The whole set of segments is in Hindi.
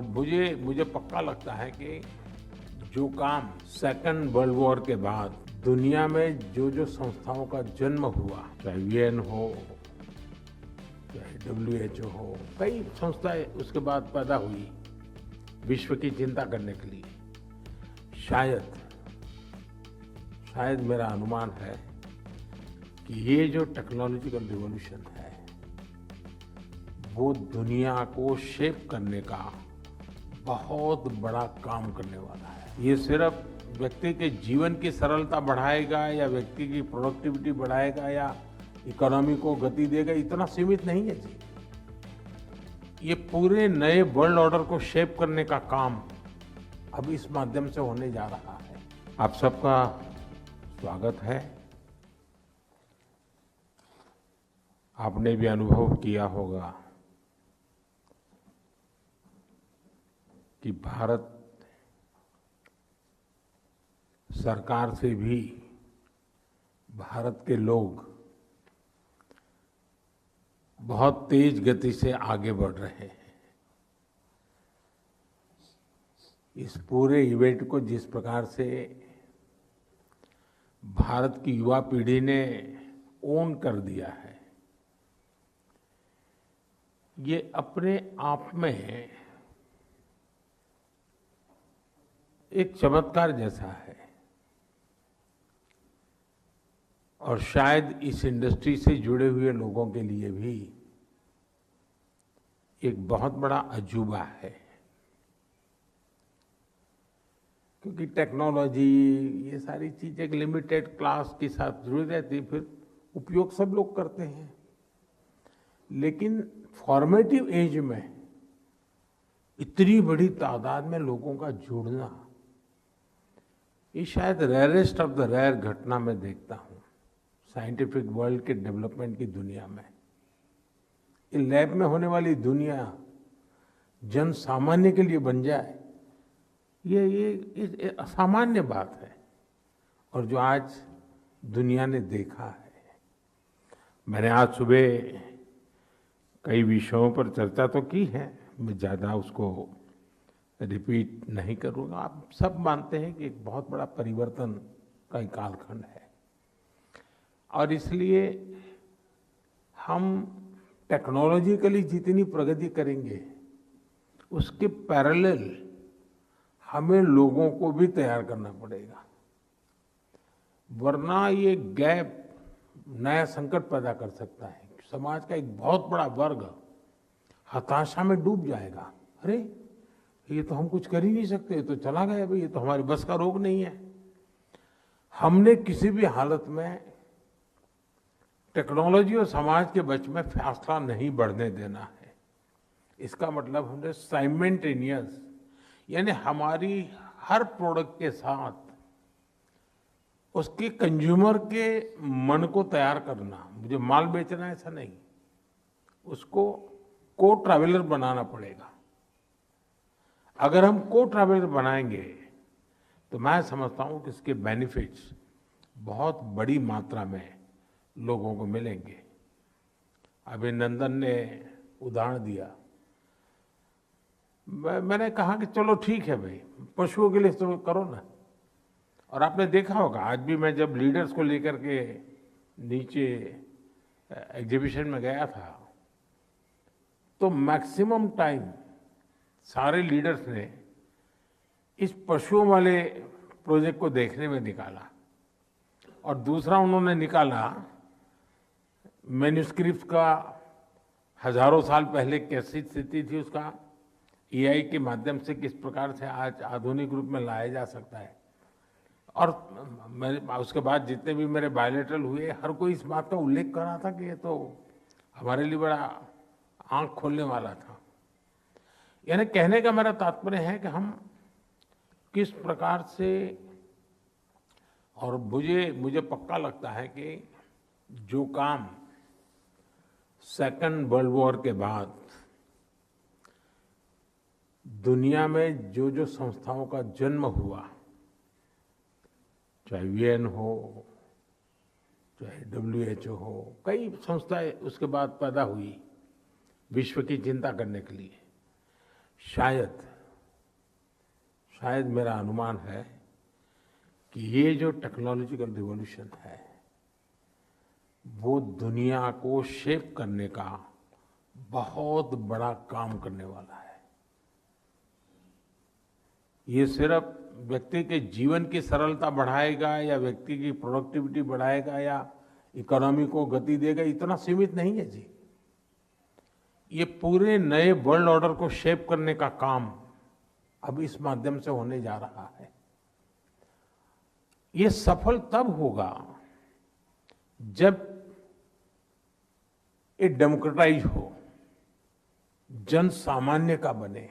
और मुझे मुझे पक्का लगता है कि जो काम सेकंड वर्ल्ड वॉर के बाद दुनिया में जो जो संस्थाओं का जन्म हुआ, चाहे यूएन हो, चाहे डब्ल्यूएचओ हो, कई संस्थाएं उसके बाद पैदा हुई विश्व की चिंता करने के लिए। शायद मेरा अनुमान है कि ये जो टेक्नोलॉजिकल रिवॉल्यूशन है वो दुनिया को शेप करने का बहुत बड़ा काम करने वाला है। ये सिर्फ व्यक्ति के जीवन की सरलता बढ़ाएगा या व्यक्ति की प्रोडक्टिविटी बढ़ाएगा या इकोनॉमी को गति देगा, इतना सीमित नहीं है जी। ये पूरे नए वर्ल्ड ऑर्डर को शेप करने का काम अब इस माध्यम से होने जा रहा है। आप सबका स्वागत है। आपने भी अनुभव किया होगा कि भारत सरकार से भी भारत के लोग बहुत तेज गति से आगे बढ़ रहे हैं। इस पूरे इवेंट को जिस प्रकार से भारत की युवा पीढ़ी ने ओन कर दिया है, ये अपने आप में एक चमत्कार जैसा है और शायद इस इंडस्ट्री से जुड़े हुए लोगों के लिए भी एक बहुत बड़ा अजूबा है, क्योंकि टेक्नोलॉजी ये सारी चीजें एक लिमिटेड क्लास के साथ जुड़ी रहती, फिर उपयोग सब लोग करते हैं, लेकिन फॉर्मेटिव एज में इतनी बड़ी तादाद में लोगों का जुड़ना, ये शायद रेयरेस्ट ऑफ द रेयर घटना मैं देखता हूँ साइंटिफिक वर्ल्ड के डेवलपमेंट की दुनिया में। ये लैब में होने वाली दुनिया जन सामान्य के लिए बन जाए, ये असामान्य बात है और जो आज दुनिया ने देखा है। मैंने आज सुबह कई विषयों पर चर्चा तो की है, मैं ज़्यादा उसको रिपीट नहीं करूँगा। आप सब मानते हैं कि एक बहुत बड़ा परिवर्तन का एक कालखंड है और इसलिए हम टेक्नोलॉजिकली जितनी प्रगति करेंगे उसके पैरेलल हमें लोगों को भी तैयार करना पड़ेगा, वरना ये गैप नया संकट पैदा कर सकता है। समाज का एक बहुत बड़ा वर्ग हताशा में डूब जाएगा। अरे ये तो हम कुछ कर ही नहीं सकते, ये तो चला गया भाई, ये तो हमारी बस का रोग नहीं है। हमने किसी भी हालत में टेक्नोलॉजी और समाज के बीच में फासला नहीं बढ़ने देना है। इसका मतलब हमने साइमल्टेनियस, यानी हमारी हर प्रोडक्ट के साथ उसके कंज्यूमर के मन को तैयार करना। मुझे माल बेचना है ऐसा नहीं, उसको को ट्रैवलर बनाना पड़ेगा। अगर हम को ट्रैवलर बनाएंगे तो मैं समझता हूं कि इसके बेनिफिट्स बहुत बड़ी मात्रा में लोगों को मिलेंगे। अभिनंदन ने उदाहरण दिया, मैंने कहा कि चलो ठीक है भाई, पशुओं के लिए तो करो ना। और आपने देखा होगा, आज भी मैं जब लीडर्स को लेकर के नीचे एग्जीबिशन में गया था तो मैक्सिमम टाइम सारे लीडर्स ने इस पशुओं वाले प्रोजेक्ट को देखने में निकाला और दूसरा उन्होंने निकाला मैन्यूस्क्रिप्ट का हजारों साल पहले कैसी स्थिति थी, उसका एआई के माध्यम से किस प्रकार से आज आधुनिक रूप में लाया जा सकता है। और उसके बाद जितने भी मेरे बायलैटरल हुए, हर कोई इस बात का उल्लेख कर रहा था कि ये तो हमारे लिए बड़ा आंख खोलने वाला था। यानी कहने का मेरा तात्पर्य है कि हम किस प्रकार से, और मुझे पक्का लगता है कि जो काम सेकंड वर्ल्ड वॉर के बाद दुनिया में जो जो संस्थाओं का जन्म हुआ, चाहे यूएन हो, चाहे डब्ल्यूएचओ हो, कई संस्थाएं उसके बाद पैदा हुई विश्व की चिंता करने के लिए। शायद शायद मेरा अनुमान है कि ये जो टेक्नोलॉजिकल रिवॉल्यूशन है वो दुनिया को शेप करने का बहुत बड़ा काम करने वाला है। ये सिर्फ व्यक्ति के जीवन की सरलता बढ़ाएगा या व्यक्ति की प्रोडक्टिविटी बढ़ाएगा या इकोनॉमी को गति देगा, इतना सीमित नहीं है जी। ये पूरे नए वर्ल्ड ऑर्डर को शेप करने का काम अब इस माध्यम से होने जा रहा है। ये सफल तब होगा जब ये डेमोक्रेटाइज हो, जन सामान्य का बने,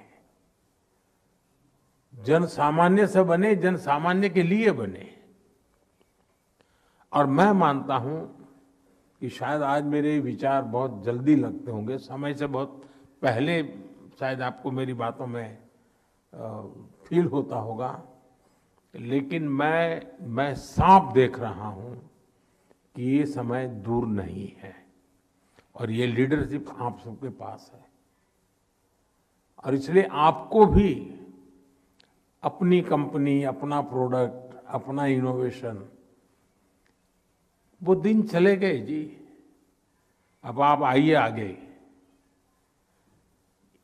जन सामान्य से बने, जन सामान्य के लिए बने। और मैं मानता हूं कि शायद आज मेरे विचार बहुत जल्दी लगते होंगे, समय से बहुत पहले शायद आपको मेरी बातों में फील होता होगा, लेकिन मैं साफ देख रहा हूं कि ये समय दूर नहीं है और ये लीडरशिप आप सबके पास है। और इसलिए आपको भी अपनी कंपनी, अपना प्रोडक्ट, अपना इनोवेशन, वो दिन चले गए जी। अब आप आइए आगे।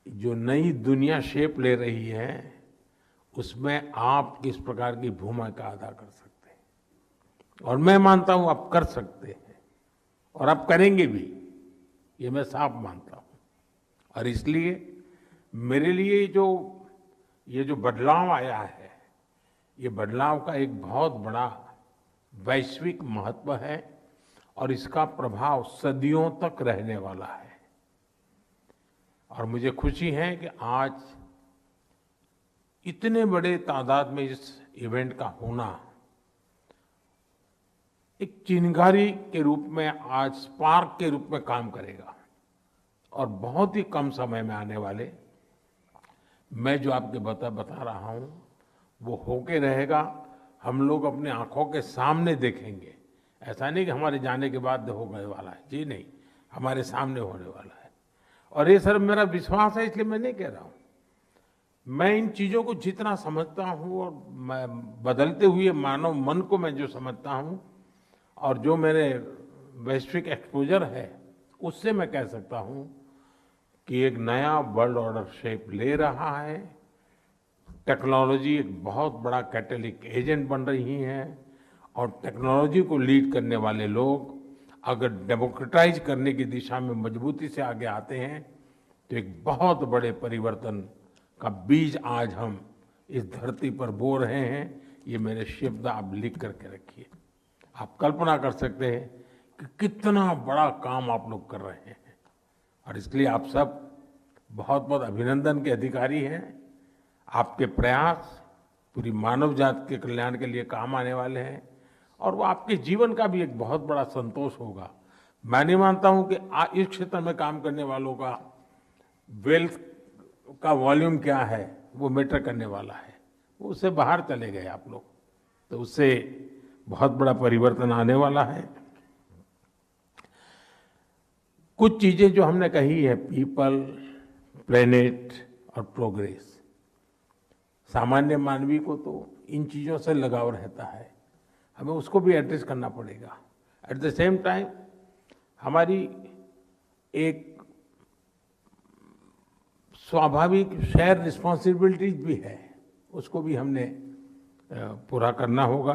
जो नई दुनिया शेप ले रही है उसमें आप किस प्रकार की भूमिका अदा कर सकते हैं, और मैं मानता हूं आप कर सकते हैं और आप करेंगे भी, ये मैं साफ मानता हूं। और इसलिए मेरे लिए ये जो बदलाव आया है, ये बदलाव का एक बहुत बड़ा वैश्विक महत्व है और इसका प्रभाव सदियों तक रहने वाला है। और मुझे खुशी है कि आज इतने बड़े तादाद में इस इवेंट का होना एक चिंगारी के रूप में, आज स्पार्क के रूप में काम करेगा। और बहुत ही कम समय में आने वाले मैं जो आपके बता रहा हूं वो होके रहेगा। हम लोग अपने आंखों के सामने देखेंगे। ऐसा नहीं कि हमारे जाने के बाद होने वाला है, जी नहीं, हमारे सामने होने वाला है। और ये सर मेरा विश्वास है, इसलिए मैं नहीं कह रहा हूं। मैं इन चीजों को जितना समझता हूं और मैं बदलते हुए मानव मन को मैं जो समझता हूं और जो मेरे वैश्विक एक्सपोजर है, उससे मैं कह सकता हूं कि एक नया वर्ल्ड ऑर्डर शेप ले रहा है। टेक्नोलॉजी एक बहुत बड़ा कैटलिक एजेंट बन रही है और टेक्नोलॉजी को लीड करने वाले लोग अगर डेमोक्रेटाइज करने की दिशा में मजबूती से आगे आते हैं तो एक बहुत बड़े परिवर्तन का बीज आज हम इस धरती पर बो रहे हैं। ये मेरे शब्द आप लिख करके रखिए। आप कल्पना कर सकते हैं कि कितना बड़ा काम आप लोग कर रहे हैं और इसलिए आप सब बहुत बहुत अभिनंदन के अधिकारी हैं। आपके प्रयास पूरी मानव जाति के कल्याण के लिए काम आने वाले हैं और वो आपके जीवन का भी एक बहुत बड़ा संतोष होगा। मैं नहीं मानता हूं कि इस क्षेत्र में काम करने वालों का वेल्थ का वॉल्यूम क्या है वो मैटर करने वाला है। वो उससे बाहर चले गए आप लोग, तो उससे बहुत बड़ा परिवर्तन आने वाला है। कुछ चीजें जो हमने कही है, पीपल, प्लेनेट और प्रोग्रेस, सामान्य मानवी को तो इन चीजों से लगाव रहता है, हमें उसको भी एड्रेस करना पड़ेगा। एट द सेम टाइम हमारी एक स्वाभाविक शेयर रिस्पॉन्सिबिलिटीज भी है, उसको भी हमने पूरा करना होगा।